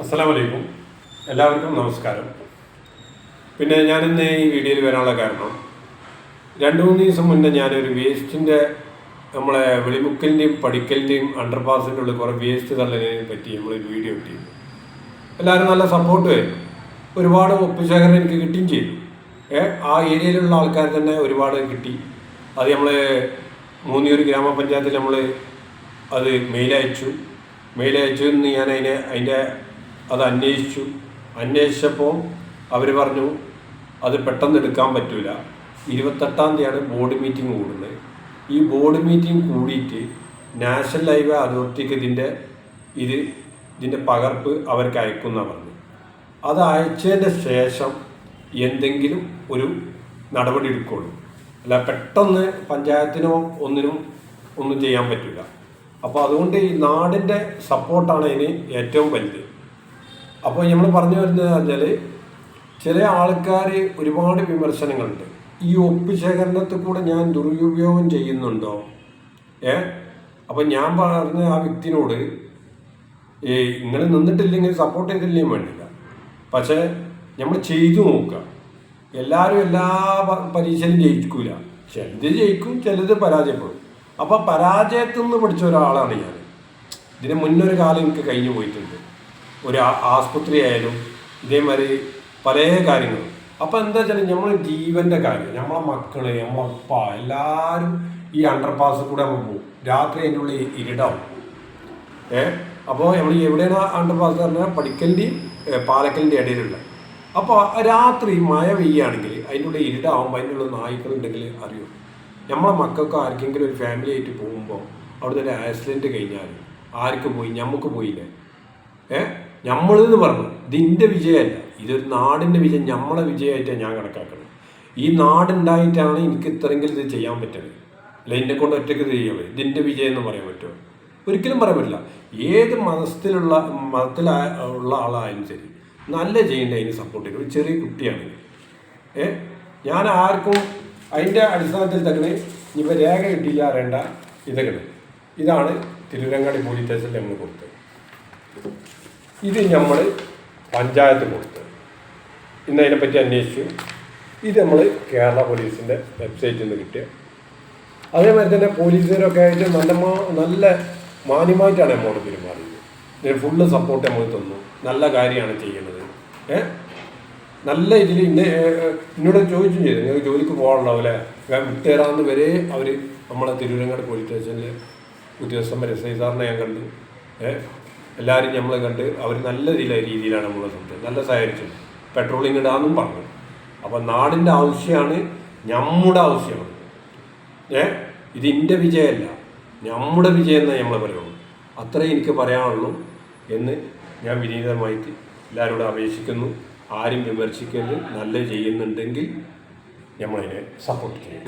അസ്സലാമു അലൈക്കും. എല്ലാവർക്കും നമസ്കാരം. പിന്നെ ഞാനിന്ന് ഈ വീഡിയോയിൽ വരാനുള്ള കാരണം 2-3 ദിവസം മുന്നേ ഞാനൊരു വേസ്റ്റിൻ്റെ നമ്മളെ വെളിമുക്കലിൻ്റെയും പടിക്കലിൻ്റെയും അണ്ടർപാസിൻ്റെ ഉള്ളിൽ കുറേ വേസ്റ്റ് തള്ളുന്നതിനെ പറ്റി നമ്മളൊരു വീഡിയോ ഇട്ടിരുന്നു. എല്ലാവരും നല്ല സപ്പോർട്ട് വരും. ഒരുപാട് ഒപ്പുശേഖരണം എനിക്ക് കിട്ടുകയും ചെയ്തു. ആ ഏരിയയിലുള്ള ആൾക്കാർ തന്നെ ഒരുപാട് കിട്ടി. അത് നമ്മൾ മൂന്നിയൂർ ഗ്രാമപഞ്ചായത്തിൽ നമ്മൾ അത് മെയിലയച്ചു എന്ന് ഞാൻ അത് അന്വേഷിച്ചപ്പോൾ അവർ പറഞ്ഞു അത് പെട്ടെന്ന് എടുക്കാൻ പറ്റില്ല. 28-ാം തീയതിയാണ് ബോർഡ് മീറ്റിംഗ് കൂടുന്നത്. ഈ ബോർഡ് മീറ്റിംഗ് കൂടിയിട്ട് നാഷണൽ ഹൈവേ അതോറിറ്റിക്ക് ഇതിൻ്റെ പകർപ്പ് അവർക്ക് അയക്കുമെന്നാണ് പറഞ്ഞു. അത് അയച്ചതിൻ്റെ ശേഷം എന്തെങ്കിലും ഒരു നടപടി എടുക്കുള്ളൂ. അല്ല പെട്ടെന്ന് പഞ്ചായത്തിനോ ഒന്നും ചെയ്യാൻ പറ്റില്ല. അപ്പോൾ അതുകൊണ്ട് ഈ നാടിൻ്റെ സപ്പോർട്ടാണ് ഇതിന് ഏറ്റവും വലുത്. അപ്പോൾ നമ്മൾ പറഞ്ഞു വരുന്നത് പറഞ്ഞാൽ ചില ആൾക്കാർ ഒരുപാട് വിമർശനങ്ങളുണ്ട്. ഈ ഒപ്പ് ശേഖരണത്തിൽ കൂടെ ഞാൻ ദുരുപയോഗം ചെയ്യുന്നുണ്ടോ? അപ്പം ഞാൻ പറഞ്ഞ ആ വ്യക്തിനോട് ഇങ്ങനെ നിന്നിട്ടില്ലെങ്കിൽ സപ്പോർട്ട് ചെയ്തില്ലെങ്കിൽ വേണ്ടില്ല. പക്ഷേ നമ്മൾ ചെയ്തു നോക്കുക. എല്ലാവരും എല്ലാ പരീക്ഷയിലും ജയിക്കൂല. ചിലത് ജയിക്കും, ചിലത് പരാജയപ്പെടും. അപ്പോൾ പരാജയത്തിൽ നിന്ന് പഠിച്ച ഒരാളാണ് ഞാൻ. ഇതിന് മുന്നൊരു കാലം എനിക്ക് കഴിഞ്ഞു പോയിട്ടുണ്ട്. ഒരു ആസ്പത്രി ആയാലും ഇതേമാതിരി പല കാര്യങ്ങളും. അപ്പോൾ എന്താ വെച്ചാൽ നമ്മൾ ജീവൻ്റെ കാര്യം, നമ്മളെ മക്കൾ, നമ്മളെ ഉപ്പ എല്ലാവരും ഈ അണ്ടർപാസ് കൂടെ നമ്മൾ പോകും. രാത്രി അതിൻ്റെ ഉള്ളിൽ ഇരുടാവും. അപ്പോൾ നമ്മൾ എവിടെയാണ് അണ്ടർപാസ് പറഞ്ഞാൽ പടിക്കലിൻ്റെയും പാലക്കലിൻ്റെ ഇടയിലുള്ള. അപ്പോൾ രാത്രി മഴ പെയ്യുകയാണെങ്കിൽ അതിൻ്റെ ഉള്ളിൽ ഇരുടാവുമ്പോൾ അതിൻ്റെ ഉള്ളിൽ നായ്ക്കളുണ്ടെങ്കിൽ അറിയും. നമ്മളെ മക്കൾക്ക് ആർക്കെങ്കിലും ഒരു ഫാമിലി ആയിട്ട് പോകുമ്പോൾ അവിടുത്തെ ഒരു ആക്സിഡൻറ്റ് കഴിഞ്ഞാൽ ആർക്ക് പോയി? നമുക്ക് പോയില്ലേ? നമ്മളെന്ന് പറഞ്ഞു ഇതിൻ്റെ വിജയമല്ല, ഇതൊരു നാടിൻ്റെ വിജയം, നമ്മളെ വിജയമായിട്ടാണ് ഞാൻ കണക്കാക്കുന്നത്. ഈ നാടുണ്ടായിട്ടാണ് എനിക്ക് ഇത്രയെങ്കിലും ഇത് ചെയ്യാൻ പറ്റുന്നത്. അല്ല എന്നെ കൊണ്ട് ഒറ്റയ്ക്ക് ഇത് ചെയ്യാൻ പറ്റും. ഇതിൻ്റെ വിജയം എന്ന് പറയാൻ പറ്റുമോ? ഒരിക്കലും പറയാൻ പറ്റില്ല. ഏത് മതത്തിലുള്ള ആളായാലും ശരി നല്ല ചെയ്യേണ്ട അതിന് സപ്പോർട്ട് ചെയ്യും. ഒരു ചെറിയ കുട്ടിയാണ്. ഞാൻ ആർക്കും അതിൻ്റെ അടിസ്ഥാനത്തിൽ തന്നെ ഇനിയിപ്പോൾ രേഖ കിട്ടിയില്ല അറിയേണ്ട ഇതൊക്കെ. ഇതാണ് തിരുരങ്ങാടി പോലീസ് സ്റ്റേഷനിൽ നമ്മൾ കൊടുത്തത്. ഇത് നമ്മൾ പഞ്ചായത്ത് കൊടുത്തത്. ഇന്ന് അതിനെപ്പറ്റി അന്വേഷിച്ചു. ഇത് നമ്മൾ കേരള പോലീസിൻ്റെ വെബ്സൈറ്റിൽ നിന്ന് കിട്ടിയ. അതേമാതിരി തന്നെ പോലീസുകാരൊക്കെ ആയിട്ട് നല്ല മാന്യമായിട്ടാണ് നമ്മോട് പെരുമാറിയത്. ഇതിന് ഫുള്ള് സപ്പോർട്ട് നമ്മൾ തന്നു. നല്ല കാര്യമാണ് ചെയ്യുന്നത്. നല്ല ഇതിൽ എന്നോട് ചോദിച്ചും ചെയ്തു, നിങ്ങൾക്ക് ജോലിക്ക് പോകാനുണ്ടാവില്ലേ, വിട്ടുതരാമെന്ന് വരെ അവർ നമ്മളെ തിരുവരങ്ങാട് പോലീസ് സ്റ്റേഷനിൽ ഉദ്യോഗസ്ഥന്മാർ എസ് ഐ സാറിനെ ഞാൻ കണ്ടു. എല്ലാവരും നമ്മളെ കണ്ട് അവർ നല്ല രീതിയിലാണ് നമ്മളെ സംസാരിച്ചത്, നല്ല സഹകരിച്ചു. പെട്രോളിങ് ഇടാമെന്നും പറഞ്ഞു. അപ്പം നാടിൻ്റെ ആവശ്യമാണ്, നമ്മുടെ ആവശ്യമാണ്. ഇതിൻ്റെ വിജയമല്ല, നമ്മുടെ വിജയം എന്നേ നമ്മൾ പറയുള്ളൂ. അത്രേ എനിക്ക് പറയാനുള്ളൂ എന്ന് ഞാൻ വിനീതമായിട്ട് എല്ലാവരോടും അപേക്ഷിക്കുന്നു. ആരും വിമർശിക്കരുത്. നല്ല ചെയ്യുന്നുണ്ടെങ്കിൽ നമ്മളതിനെ സപ്പോർട്ട് ചെയ്യും.